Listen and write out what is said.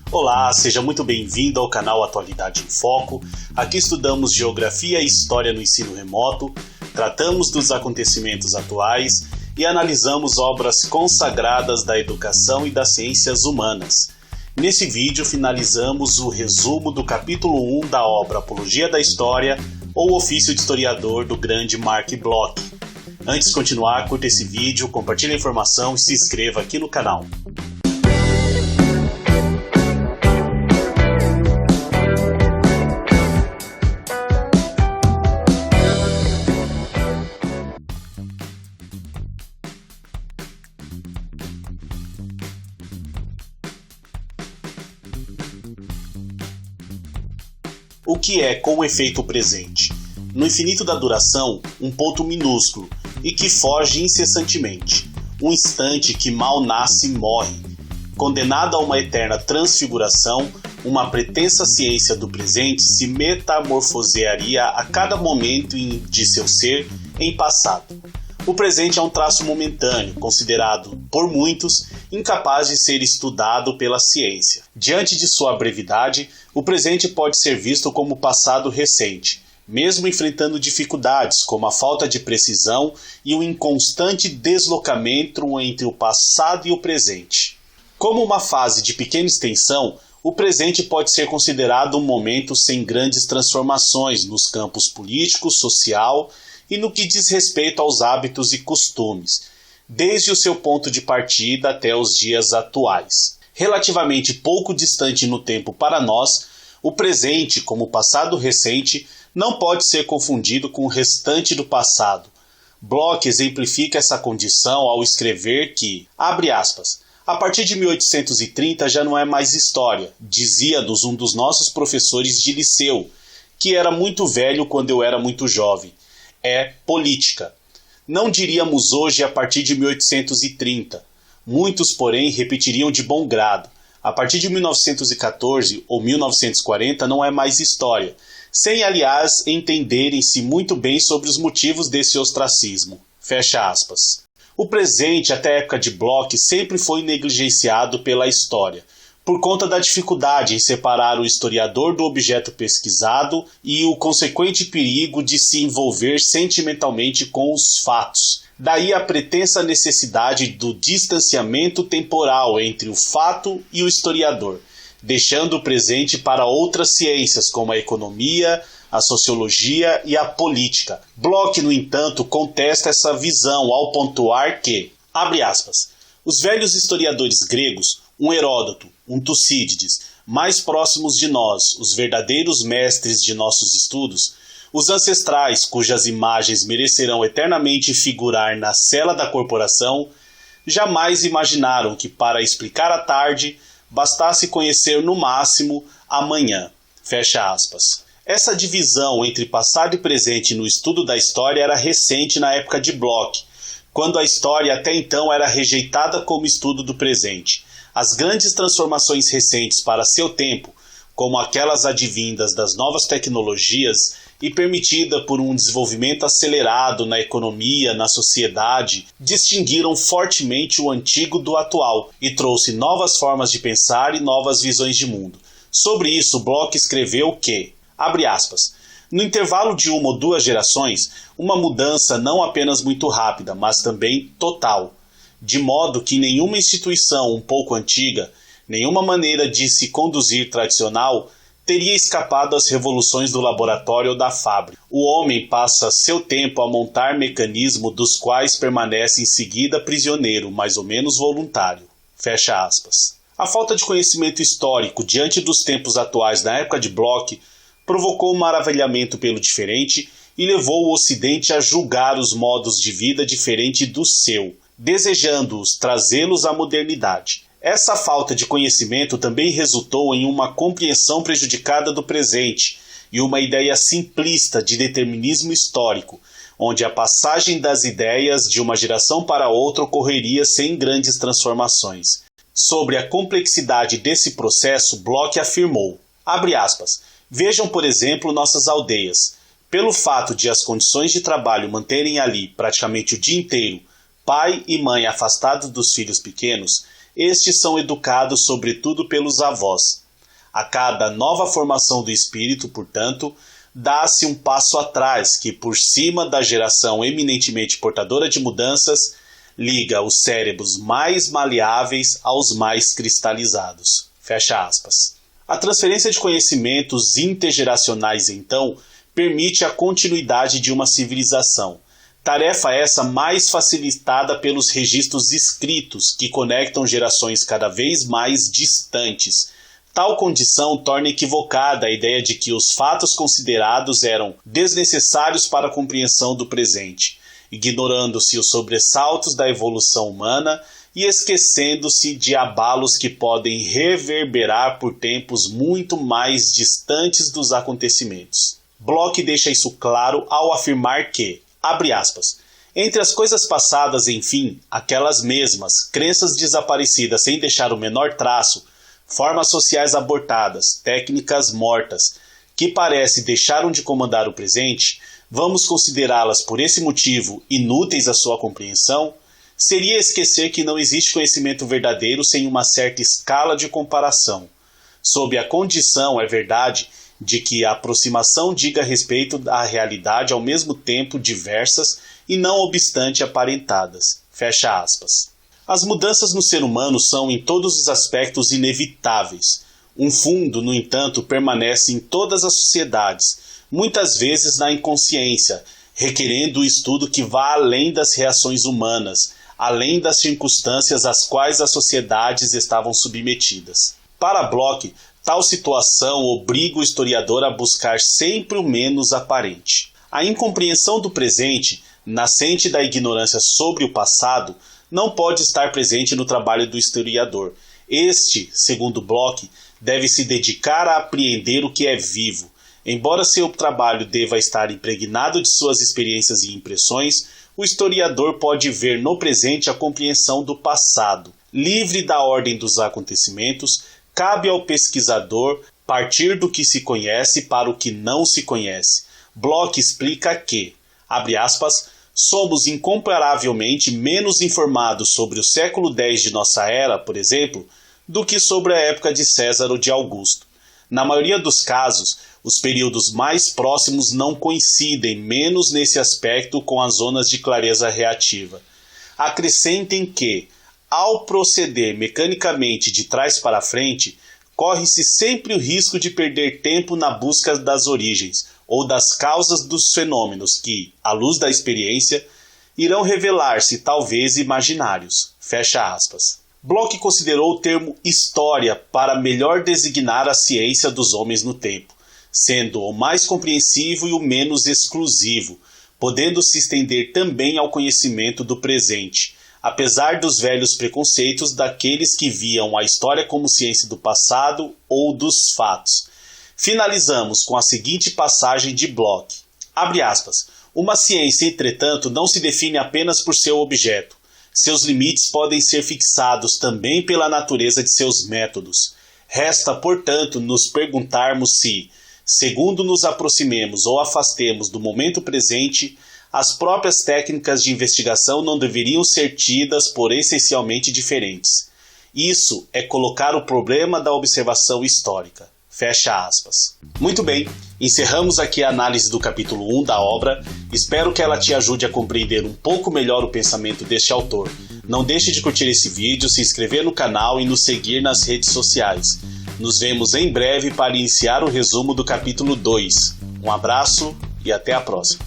Olá, seja muito bem-vindo ao canal Atualidade em Foco. Aqui estudamos Geografia e História no ensino remoto, tratamos dos acontecimentos atuais e analisamos obras consagradas da educação e das ciências humanas. Nesse vídeo finalizamos o resumo do capítulo 1 da obra Apologia da História ou Ofício de Historiador do grande Marc Bloch. Antes de continuar, curta esse vídeo, compartilhe a informação e se inscreva aqui no canal. O que é com o efeito presente? No infinito da duração, um ponto minúsculo e que foge incessantemente. Um instante que mal nasce e morre. Condenado a uma eterna transfiguração, uma pretensa ciência do presente se metamorfosearia a cada momento de seu ser em passado. O presente é um traço momentâneo, considerado por muitos incapaz de ser estudado pela ciência. Diante de sua brevidade, o presente pode ser visto como passado recente, mesmo enfrentando dificuldades como a falta de precisão e o inconstante deslocamento entre o passado e o presente. Como uma fase de pequena extensão, o presente pode ser considerado um momento sem grandes transformações nos campos político, social e no que diz respeito aos hábitos e costumes, desde o seu ponto de partida até os dias atuais. Relativamente pouco distante no tempo para nós, o presente, como o passado recente, não pode ser confundido com o restante do passado. Bloch exemplifica essa condição ao escrever que, abre aspas, a partir de 1830 já não é mais história, dizia-nos um dos nossos professores de liceu, que era muito velho quando eu era muito jovem. É política. Não diríamos hoje a partir de 1830. Muitos, porém, repetiriam de bom grado. A partir de 1914 ou 1940 não é mais história, sem, aliás, entenderem-se muito bem sobre os motivos desse ostracismo. Fecha aspas. O presente, até a época de Bloch, sempre foi negligenciado pela história, por conta da dificuldade em separar o historiador do objeto pesquisado e o consequente perigo de se envolver sentimentalmente com os fatos. Daí a pretensa necessidade do distanciamento temporal entre o fato e o historiador, deixando o presente para outras ciências como a economia, a sociologia e a política. Bloch, no entanto, contesta essa visão ao pontuar que, abre aspas, os velhos historiadores gregos, um Heródoto, um Tucídides, mais próximos de nós, os verdadeiros mestres de nossos estudos, os ancestrais cujas imagens merecerão eternamente figurar na cela da corporação, jamais imaginaram que para explicar a tarde bastasse conhecer no máximo amanhã. Fecha aspas. Essa divisão entre passado e presente no estudo da história era recente na época de Bloch, quando a história até então era rejeitada como estudo do presente. As grandes transformações recentes para seu tempo, como aquelas advindas das novas tecnologias e permitida por um desenvolvimento acelerado na economia, na sociedade, distinguiram fortemente o antigo do atual e trouxe novas formas de pensar e novas visões de mundo. Sobre isso, Bloch escreveu que, abre aspas, no intervalo de uma ou duas gerações, uma mudança não apenas muito rápida, mas também total, de modo que nenhuma instituição um pouco antiga, nenhuma maneira de se conduzir tradicional, teria escapado às revoluções do laboratório ou da fábrica. O homem passa seu tempo a montar mecanismos dos quais permanece em seguida prisioneiro, mais ou menos voluntário. Fecha aspas. A falta de conhecimento histórico diante dos tempos atuais na época de Bloch provocou um maravilhamento pelo diferente e levou o Ocidente a julgar os modos de vida diferente do seu, desejando-os trazê-los à modernidade. Essa falta de conhecimento também resultou em uma compreensão prejudicada do presente e uma ideia simplista de determinismo histórico, onde a passagem das ideias de uma geração para outra ocorreria sem grandes transformações. Sobre a complexidade desse processo, Bloch afirmou, abre aspas, vejam, por exemplo, nossas aldeias. Pelo fato de as condições de trabalho manterem ali praticamente o dia inteiro pai e mãe afastados dos filhos pequenos, Estes são educados sobretudo pelos avós. A cada nova formação do espírito, portanto, dá-se um passo atrás que, por cima da geração eminentemente portadora de mudanças, liga os cérebros mais maleáveis aos mais cristalizados. Fecha aspas. A transferência de conhecimentos intergeracionais, então, permite a continuidade de uma civilização. Tarefa essa mais facilitada pelos registros escritos que conectam gerações cada vez mais distantes. Tal condição torna equivocada a ideia de que os fatos considerados eram desnecessários para a compreensão do presente, ignorando-se os sobressaltos da evolução humana e esquecendo-se de abalos que podem reverberar por tempos muito mais distantes dos acontecimentos. Bloch deixa isso claro ao afirmar que, abre aspas, entre as coisas passadas, enfim, aquelas mesmas, crenças desaparecidas sem deixar o menor traço, formas sociais abortadas, técnicas mortas, que parece deixaram de comandar o presente, vamos considerá-las por esse motivo inúteis à sua compreensão? Seria esquecer que não existe conhecimento verdadeiro sem uma certa escala de comparação, sob a condição, é verdade, de que a aproximação diga respeito à realidade ao mesmo tempo diversas e não obstante aparentadas. Fecha aspas. As mudanças no ser humano são em todos os aspectos inevitáveis. Um fundo, no entanto, permanece em todas as sociedades, muitas vezes na inconsciência, requerendo o estudo que vá além das reações humanas, além das circunstâncias às quais as sociedades estavam submetidas. Para Bloch, tal situação obriga o historiador a buscar sempre o menos aparente. A incompreensão do presente, nascente da ignorância sobre o passado, não pode estar presente no trabalho do historiador. Este, segundo Bloch, deve se dedicar a apreender o que é vivo. Embora seu trabalho deva estar impregnado de suas experiências e impressões, o historiador pode ver no presente a compreensão do passado. Livre da ordem dos acontecimentos, cabe ao pesquisador partir do que se conhece para o que não se conhece. Bloch explica que, abre aspas, somos incomparavelmente menos informados sobre o século X de nossa era, por exemplo, do que sobre a época de César ou de Augusto. Na maioria dos casos, os períodos mais próximos não coincidem menos nesse aspecto com as zonas de clareza reativa. Acrescentem que, ao proceder mecanicamente de trás para frente, corre-se sempre o risco de perder tempo na busca das origens ou das causas dos fenômenos que, à luz da experiência, irão revelar-se talvez imaginários. Fecha aspas. Bloch considerou o termo história para melhor designar a ciência dos homens no tempo, sendo o mais compreensivo e o menos exclusivo, podendo se estender também ao conhecimento do presente, apesar dos velhos preconceitos daqueles que viam a história como ciência do passado ou dos fatos. Finalizamos com a seguinte passagem de Bloch. Abre aspas. Uma ciência, entretanto, não se define apenas por seu objeto. Seus limites podem ser fixados também pela natureza de seus métodos. Resta, portanto, nos perguntarmos se, segundo nos aproximemos ou afastemos do momento presente, as próprias técnicas de investigação não deveriam ser tidas por essencialmente diferentes. Isso é colocar o problema da observação histórica. Fecha aspas. Muito bem, encerramos aqui a análise do capítulo 1 da obra. Espero que ela te ajude a compreender um pouco melhor o pensamento deste autor. Não deixe de curtir esse vídeo, se inscrever no canal e nos seguir nas redes sociais. Nos vemos em breve para iniciar o resumo do capítulo 2. Um abraço e até a próxima.